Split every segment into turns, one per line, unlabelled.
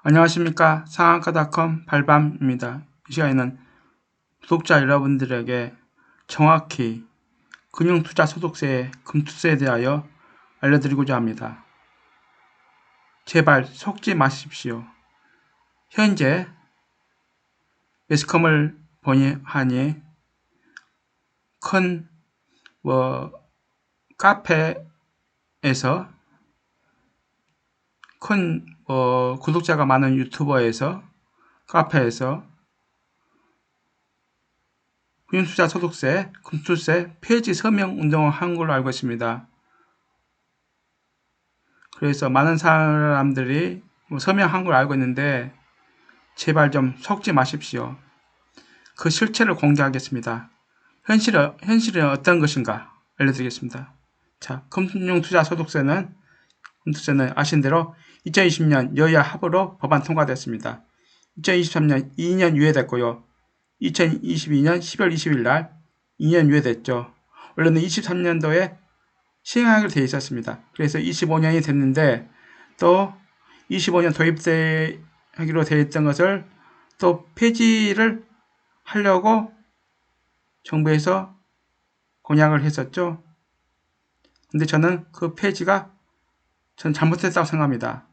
안녕하십니까. 상한가닷컴 발밤입니다. 이 시간에는 구독자 여러분들에게 정확히 금융투자소득세의 금투세에 대하여 알려드리고자 합니다. 제발 속지 마십시오. 현재 매스컴을 보니 하니 큰 카페에서 큰 구독자가 많은 유튜버에서 카페에서 금융투자 소득세, 금투세 폐지 서명 운동을 한 걸로 알고 있습니다. 그래서 많은 사람들이 서명한 걸 알고 있는데 제발 좀 속지 마십시오. 그 실체를 공개하겠습니다. 현실은 어떤 것인가 알려드리겠습니다. 자, 금융투자소득세는 아신 대로 2020년 여야 합의로 법안 통과됐습니다. 2023년 2년 유예됐고요. 2022년 10월 20일 날 2년 유예됐죠. 원래는 23년도에 시행하기로 되어 있었습니다. 그래서 25년이 됐는데 또 25년 도입하기로 되어 있던 것을 또 폐지를 하려고 정부에서 공약을 했었죠. 근데 저는 그 폐지가 잘못됐다고 생각합니다.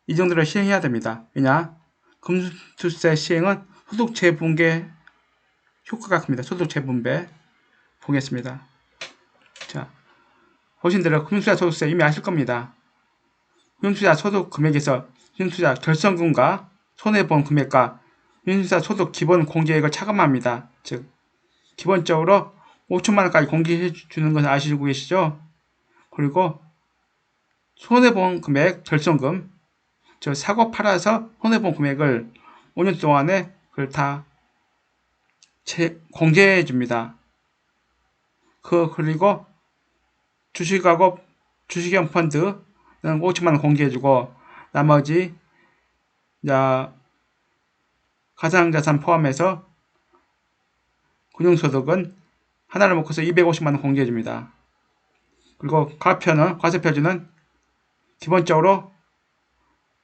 이 정도로 시행해야 됩니다. 왜냐? 금투세 시행은 소득 재분배 효과가 큽니다. 소득 재분배 보겠습니다. 자, 보신 대로 금융투자 소득세 이미 아실 겁니다. 금융투자 소득 금액에서 금융투자 결성금과 손해본 금액과 금융투자 소득 기본 공제액을 차감합니다. 즉, 기본적으로 5천만원까지 공개해 주는 것을 아시고 계시죠? 그리고 손해본 금액, 결성금, 저 사고 팔아서 손해본 금액을 5년 동안에 그걸 다 공제해 줍니다. 그리고 주식하고 주식형 펀드는 5천만원 공개해주고 나머지 가상자산 포함해서 금융소득은 하나를 묶어서 250만원 공개해줍니다. 그리고 과세표준은 기본적으로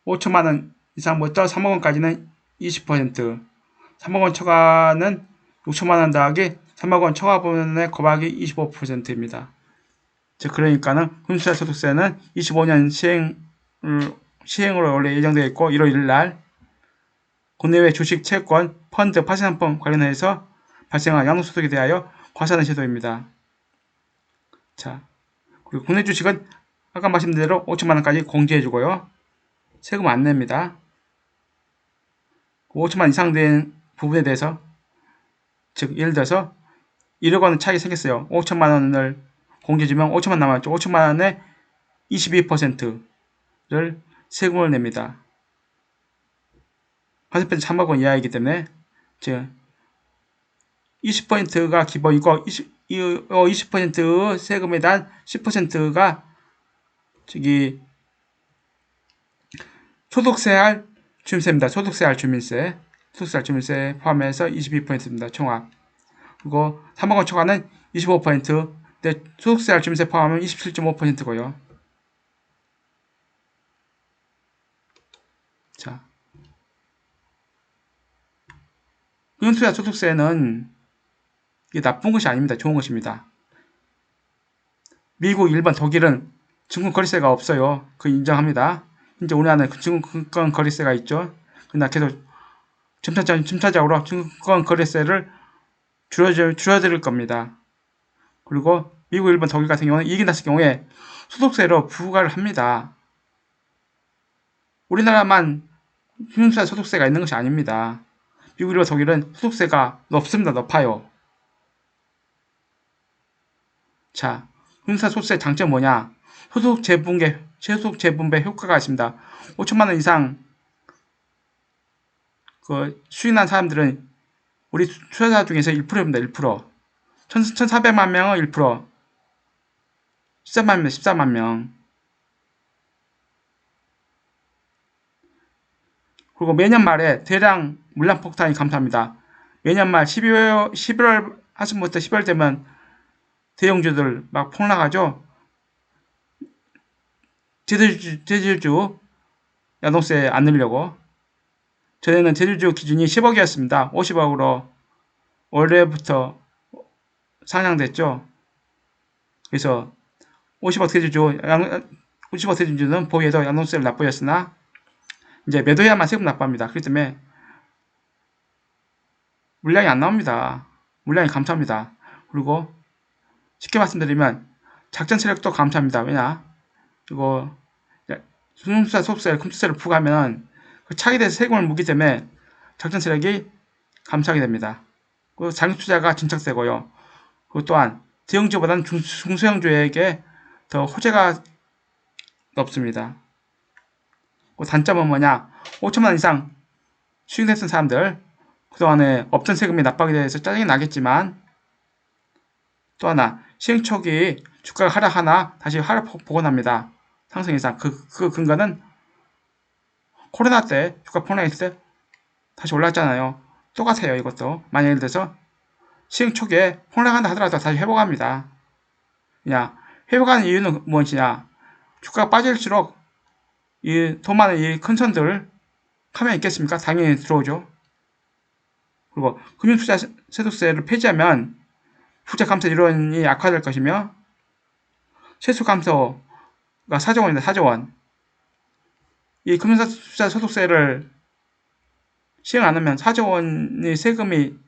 5천만원 이상부터 3억원까지는 20%, 3억원 초과는 6천만원 더하기 3억원 초과분의 곱하기 25%입니다. 즉, 그러니까는 금융투자 소득세는 25년 시행으로 원래 예정되어 있고 1월 1일 날 국내외 주식, 채권, 펀드, 파생상품 관련해서 발생한 양도소득에 대하여 과세하는 제도입니다. 자, 그리고 국내 주식은 아까 말씀드린 대로 5천만원까지 공제해주고요. 세금 안 냅니다. 5천만 이상 된 부분에 대해서, 즉 예를 들어서 1억원 차익이 생겼어요. 5천만원을 공제해주면 5천만 남았죠. 5천만원에 22%를 세금을 냅니다. 과세표는 3억원 이하이기 때문에 즉 20%가 기본이고 20% 세금에 대한 10%가 소득세할 주민세입니다. 소득세할 주민세 포함해서 22%입니다. 총합. 그리고 3억원 초과는 25%, 근데 소득세할 주민세 포함하면 27.5%고요. 자, 금융투자 소득세는 이게 나쁜 것이 아닙니다. 좋은 것입니다. 미국, 일본, 독일은 증권거래세가 없어요. 그 인정합니다. 이제 우리나라는 증권거래세가 있죠. 그러나 계속 점차적으로 증권거래세를 줄여드릴 겁니다. 그리고 미국, 일본, 독일 같은 경우는 이익이 났을 경우에 소득세로 부과를 합니다. 우리나라만 금융투자 소득세가 있는 것이 아닙니다. 미국, 일본, 독일은 소득세가 높습니다. 높아요. 자, 금융투자 소득세 장점 뭐냐? 소득 재분배 효과가 있습니다. 5천만원 이상 수익난 사람들은 우리 투자자 중에서 1%입니다. 1%. 1,400만 명은 1%. 14만 명. 그리고 매년 말에 대량 물량 폭탄이 감소합니다. 매년 말 11월 하순부터 10월 되면 대형주들 막 폭락하죠. 제질주 양도세 안 늘려고. 전에는 대주주 기준이 10억이었습니다. 50억으로 원래부터 상향됐죠. 그래서 50억 대주주, 50억 대주주는 보유해도 양도세를 납부했으나 이제 매도해야만 세금 납부합니다. 그렇기 때문에 물량이 안 나옵니다. 물량이 감소합니다. 그리고 쉽게 말씀드리면 작전 세력도 감소합니다. 왜냐? 이거 소득세, 소득세, 금투세를 부과하면 그 차익에 대해서 세금을 묻기 때문에 작전 세력이 감소하게 됩니다. 그리고 장기 투자가 진척되고요. 그리고 또한 대형주보다는 중소형주에게 더 호재가 높습니다. 그 단점은 뭐냐? 5천만 원 이상 수익 냈던 사람들 그동안에 없던 세금이 납부하게 돼서 짜증이 나겠지만 또 하나 시행 초기 주가가 하락하나 다시 하락 복원합니다. 상승 이상 그 근거는 코로나 때 주가 폭락했을 때 다시 올랐잖아요. 똑같아요. 이것도 만약 예를 들어서 시행 초기에 폭락한다 하더라도 다시 회복합니다. 그냥 회복하는 이유는 무엇이냐? 주가가 빠질수록 이 돈 많은 이 큰 손들 가만히 있겠습니까? 당연히 들어오죠. 그리고 금융투자세득세를 폐지하면 부채 감소 이론이 악화될 것이며 세수 감소가 4조 원입니다. 4조 원. 이 금융투자소득세를 시행 안 하면 4조 원의 세금이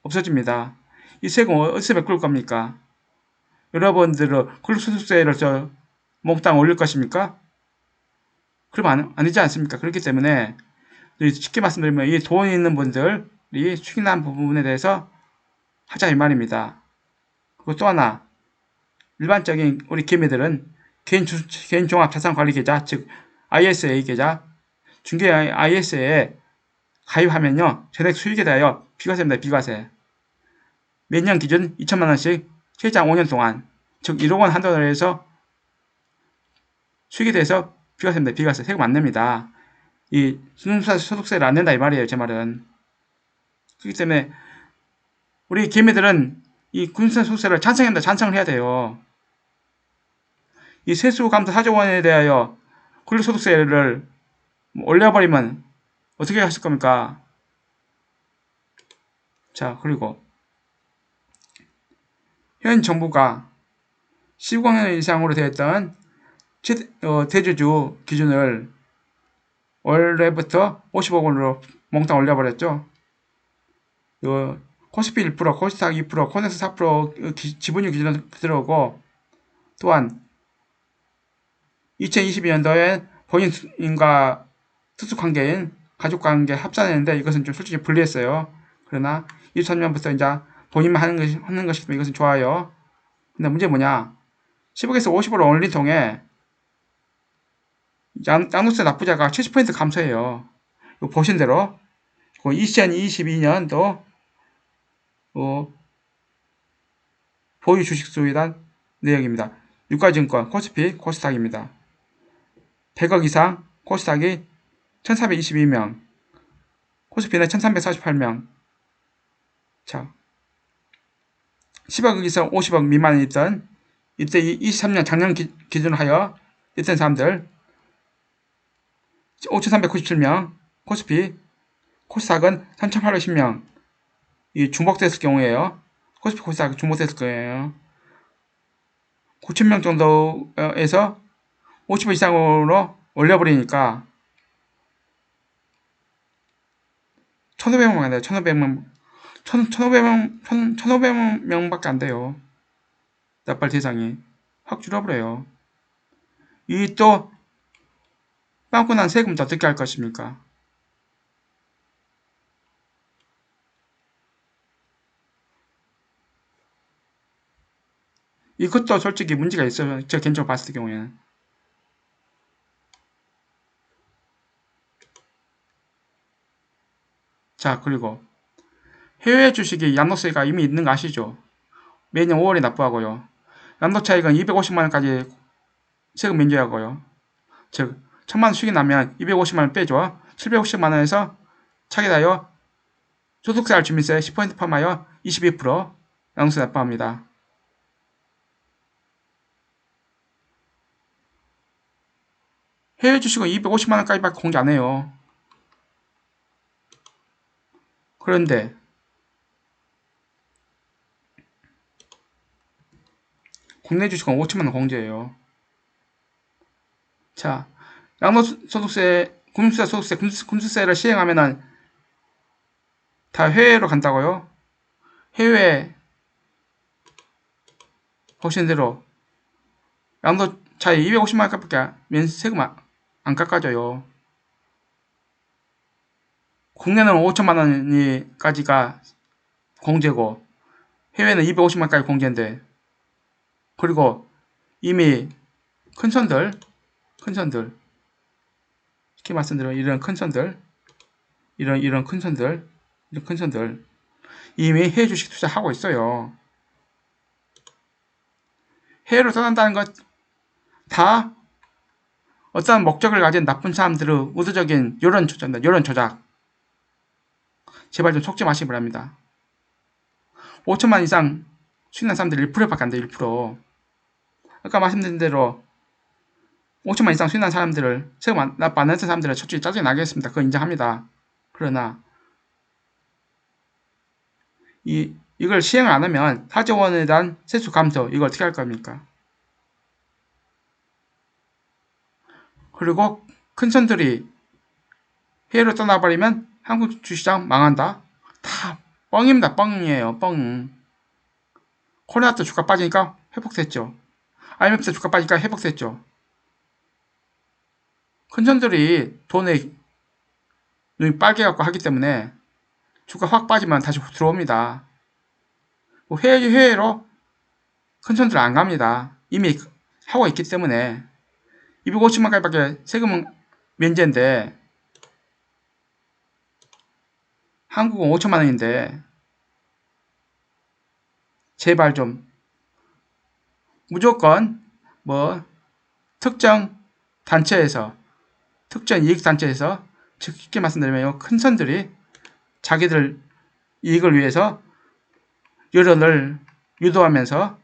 없어집니다. 이 세금 어디서 메꿀 겁니까? 여러분들은 근로소득세를 몽땅 올릴 것입니까? 그럼 아니지 않습니까? 그렇기 때문에 쉽게 말씀드리면 이 돈 있는 분들이 추진한 부분에 대해서 하자 이 말입니다. 그리고 또 하나 일반적인 우리 개미들은 개인 종합 자산 관리 계좌 즉 ISA 계좌 중개 ISA에 가입하면요 전액 수익에 대하여 비과세입니다. 비과세. 매년 기준 2천만 원씩 최장 5년 동안 즉 1억 원 한도 내에서 수익에 대해서 비과세입니다. 비과세. 세금 안 냅니다. 이 소득세를 안 낸다 이 말이에요. 제 말은. 그렇기 때문에 우리 개미들은 이 금융세 소득세를 찬성한다. 찬성을 해야 돼요. 이 세수 감소 4조 원에 대하여 근로소득세를 올려버리면 어떻게 하실 겁니까? 자, 그리고 현 정부가 15년 이상으로 되었던 대주주 기준을 원래부터 50억 원으로 몽땅 올려버렸죠. 코스피 1%, 코스닥 2%, 코넥스 4% 지분율 기준은 그대로고 또한 2022년도에 본인과 특수관계인 가족관계 합산했는데 이것은 좀 솔직히 불리했어요. 그러나 23년부터 이제 본인만 하는 것이기 때문에 이것은 좋아요. 근데 문제 뭐냐? 10억에서 50억을 올린 통에 양도세 납부자가 70% 감소해요. 보신 대로 2022년도 보유 주식 수에 대한 내역입니다. 유가증권, 코스피, 코스닥입니다. 100억 이상 코스닥이 1422명, 코스피는 1348명. 자, 10억 이상 50억 미만에 있던 이때 23년 작년 기준으로 하여 있던 사람들 5397명, 코스피, 코스닥은 3810명. 이 중복됐을 경우에요. 코스피 코스닥 중복됐을 거예요. 9,000명 정도에서 50억 이상으로 올려버리니까 1,500명 안 돼요. 1,500명밖에 안 돼요. 납발 대상이 확 줄어버려요. 이 또 빵꾸 난 세금도 어떻게 할 것입니까? 이것도 솔직히 문제가 있어요. 제가 개인적으로 봤을 경우에는. 자, 그리고 해외 주식이 양도세가 이미 있는 거 아시죠? 매년 5월에 납부하고요. 양도 차익은 250만원까지 세금 면제하고요. 즉 1,000만원 수익이 나면 250만원 빼줘. 750만원에서 차게 다여 소득세할 주민세 10% 포함하여 22% 양도세 납부합니다. 해외 주식은 250만원까지밖에 공개 안 해요. 그런데 국내 주식은 5천만원 공제예요. 자, 양도소득세, 금융투자 소득세, 금수세를 시행하면은 다 해외로 간다고요? 해외 보시는 대로 양도 차이 250만원밖에 세금 안 깎아줘요. 국내는 5천만원까지가 공제고 해외는 250만원까지 공제인데, 그리고 이미 큰 손들 쉽게 말씀드리면 이런 큰 손들 이런 큰 손들 이미 해외 주식 투자하고 있어요. 해외로 떠난다는 것 다 어떤 목적을 가진 나쁜 사람들의 의도적인 여론 조작. 제발 좀 속지 마시기 바랍니다. 5천만 이상 수익난 사람들 1%밖에 안 돼요. 1%. 아까 말씀드린 대로 5천만 이상 수익난 사람들을, 세금 안 냈던 사람들을 솔직히 짜증이 나겠습니다. 그거 인정합니다. 그러나 이걸 시행을 안 하면 4조 원에 대한 세수 감소, 이거 어떻게 할 겁니까? 그리고 큰 손들이 해외로 떠나버리면 한국 주시장 망한다? 다 뻥입니다. 뻥이에요. 뻥. 코로나 때 주가 빠지니까 회복됐죠. IMF 때 주가 빠지니까 회복됐죠. 큰 손들이 돈에 눈이 빨개갖고 하기 때문에 주가 확 빠지면 다시 들어옵니다. 해외로 큰 손들 안 갑니다. 이미 하고 있기 때문에 250만까지밖에 세금은 면제인데 한국은 5천만원인데 제발 좀 무조건 특정 단체에서, 특정 이익단체에서, 즉 쉽게 말씀드리면 큰 손들이 자기들 이익을 위해서 여론을 유도하면서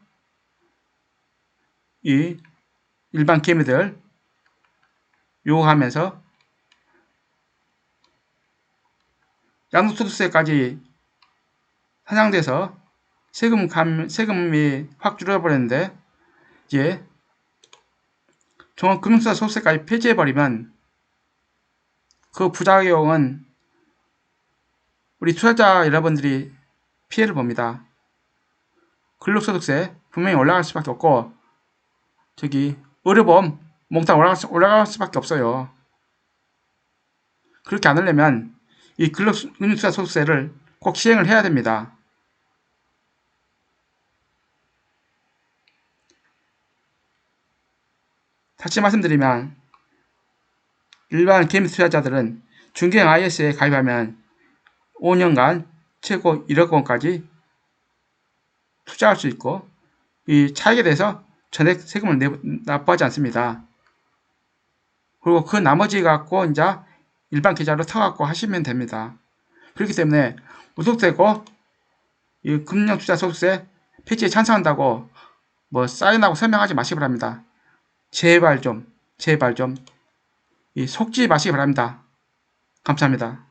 이 일반 개미들 유혹하면서 양도소득세까지 상향돼서 세금이 확 줄어버렸는데, 이제 종합금융투자 소득세까지 폐지해버리면 그 부작용은 우리 투자자 여러분들이 피해를 봅니다. 근로소득세 분명히 올라갈 수밖에 없고, 의료보험 몽땅 올라갈 수밖에 없어요. 그렇게 안 하려면 이 근로금융투자 소득세를 꼭 시행을 해야 됩니다. 다시 말씀드리면 일반 개미 투자자들은 중개형 IS에 가입하면 5년간 최고 1억 원까지 투자할 수 있고, 이 차익에 대해서 전액 세금을 납부하지 않습니다. 그리고 그 나머지 갖고 이제 일반 계좌로 터갖고 하시면 됩니다. 그렇기 때문에 무속되고 이 금융투자소득세 폐지에 찬성한다고 사인하고 설명하지 마시기 바랍니다. 제발 좀 이 속지 마시기 바랍니다. 감사합니다.